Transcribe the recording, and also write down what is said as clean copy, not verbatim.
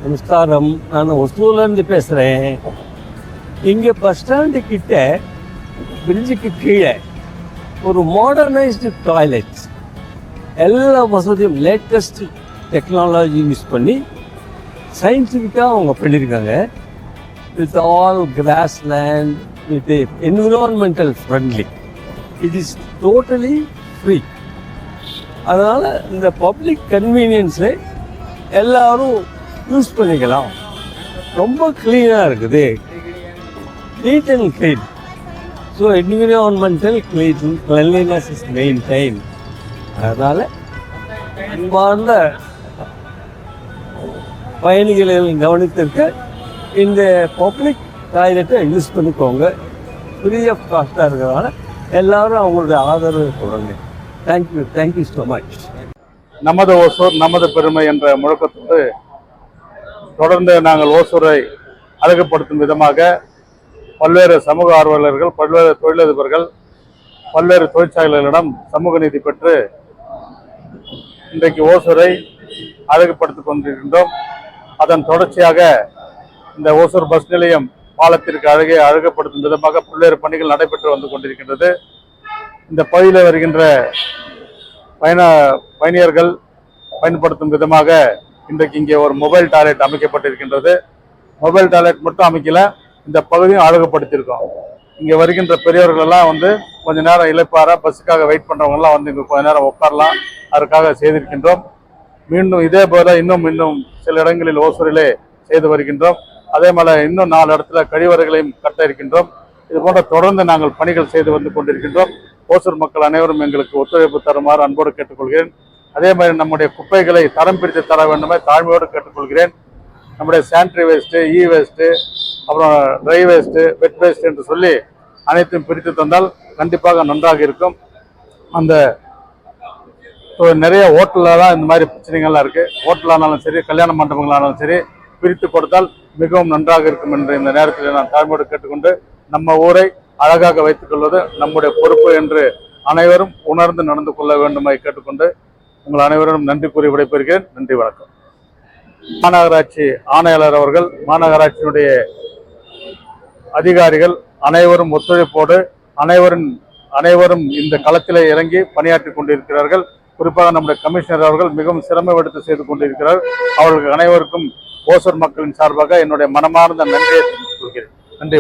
நமஸ்காரம். நான் ஒசூர்லேருந்து பேசுகிறேன். இங்கே பஸ் ஸ்டாண்டு கிட்ட பிரிட்ஜுக்கு கீழே ஒரு மாடர்னைஸ்டு டாய்லெட், எல்லா வசதியும் லேட்டஸ்ட் டெக்னாலஜி யூஸ் பண்ணி சயின்டிஃபிக்காக அவங்க பண்ணியிருக்காங்க. With all cross land, with environmental friendly. It is totally free. அதனால் இந்த பப்ளிக் கன்வீனியன்ஸை எல்லாரும் யூஸ் பண்ணிக்கலாம். ரொம்ப க்ளீனாக இருக்குது, neat and clean. So environmental cleanliness is maintain. அதனால் அன்பார்ந்த பயணிகளை கவனித்திருக்க இந்த பப்ளிக் டாய்லெட்டை யூஸ் பண்ணிக்கோங்க. ஃப்ரீ ஆஃப் காஸ்ட்டாக இருக்கிறதுனால எல்லாரும் அவங்களுடைய ஆதரவை கொடுங்க. Thank you so much. நமது ஓசூர் நமது பெருமை என்ற முழக்கத்தோடு தொடர்ந்து நாங்கள் ஓசூரை அழகுபடுத்தும் விதமாக பல்வேறு சமூக ஆர்வலர்கள், பல்வேறு தொழிலதிபர்கள், பல்வேறு தொழிற்சாலைகளிடம் சமூக நீதி பெற்று இன்றைக்கு ஓசூரை அழகுபடுத்திக் கொண்டிருக்கின்றோம். அதன் தொடர்ச்சியாக இந்த ஓசூர் பஸ் நிலையம் பாலத்திற்கு அழகுபடுத்தும் விதமாக பல்வேறு பணிகள் நடைபெற்று வந்து கொண்டிருக்கின்றது. இந்த பகுதியில் வருகின்ற பயணியர்கள் பயன்படுத்தும் விதமாக இன்றைக்கு இங்கே ஒரு மொபைல் டாய்லெட் அமைக்கப்பட்டிருக்கின்றது. மொபைல் டாய்லெட் மட்டும் அமைக்கல, இந்த பகுதியும் அழகுபடுத்தியிருக்கோம். இங்கே வருகின்ற பெரியவர்கள் எல்லாம் வந்து கொஞ்ச நேரம் இளைப்பார பஸ்ஸுக்காக வெயிட் பண்ணுறவங்கலாம் வந்து இங்கே கொஞ்ச நேரம் உட்காரலாம், அதற்காக செய்திருக்கின்றோம். மீண்டும் இதே போல இன்னும் சில இடங்களில் ஓசூரிலே செய்து வருகின்றோம். அதே மாதிரி இன்னும் 4 இடத்துல கழிவறைகளையும் கட்ட இருக்கின்றோம். இது போன்ற தொடர்ந்து நாங்கள் பணிகள் செய்து வந்து கொண்டிருக்கின்றோம். ஓசூர் மக்கள் அனைவரும் எங்களுக்கு ஒத்துழைப்பு தருமாறு அன்போடு கேட்டுக்கொள்கிறேன். அதே மாதிரி நம்முடைய குப்பைகளை தரம் பிரித்து தர வேண்டுமே தாழ்மையோடு கேட்டுக்கொள்கிறேன். நம்முடைய சானிட்டரி வேஸ்ட்டு, வேஸ்ட்டு, அப்புறம் ட்ரை வேஸ்ட்டு, வெட் வேஸ்ட் என்று சொல்லி அனைத்தையும் பிரித்து தந்தால் கண்டிப்பாக நன்றாக இருக்கும். அந்த நிறைய ஹோட்டல்லாம் இந்த மாதிரி பிரச்சனைகள்லாம் இருக்குது. ஹோட்டலானாலும் சரி, கல்யாண மண்டபங்களானாலும் சரி, பிரித்து கொடுத்தால் மிகவும் நன்றாக இருக்கும் என்று இந்த நேரத்தில் நான் தாழ்மையோடு கேட்டுக்கொண்டு, நம்ம ஊரை அழகாக வைத்துக் கொள்வது நம்முடைய பொறுப்பு என்று அனைவரும் உணர்ந்து நடந்து கொள்ள வேண்டுமாய் கேட்டுக்கொண்டு உங்கள் அனைவரும் நன்றி கூறி விடைபெறுகிறேன். நன்றி, வணக்கம். மாநகராட்சி ஆணையாளர் அவர்கள், மாநகராட்சியினுடைய அதிகாரிகள் அனைவரும் ஒத்துழைப்போடு அனைவரும் இந்த களத்திலே இறங்கி பணியாற்றி கொண்டிருக்கிறார்கள். குறிப்பாக நம்முடைய கமிஷனர் அவர்கள் மிகவும் சிரமம் எடுத்து செய்து கொண்டிருக்கிறார். அவர்களுக்கு அனைவருக்கும் ஓசூர் மக்களின் சார்பாக என்னுடைய மனமார்ந்த நன்றியை தெரிவித்துக் கொள்கிறேன். நன்றி.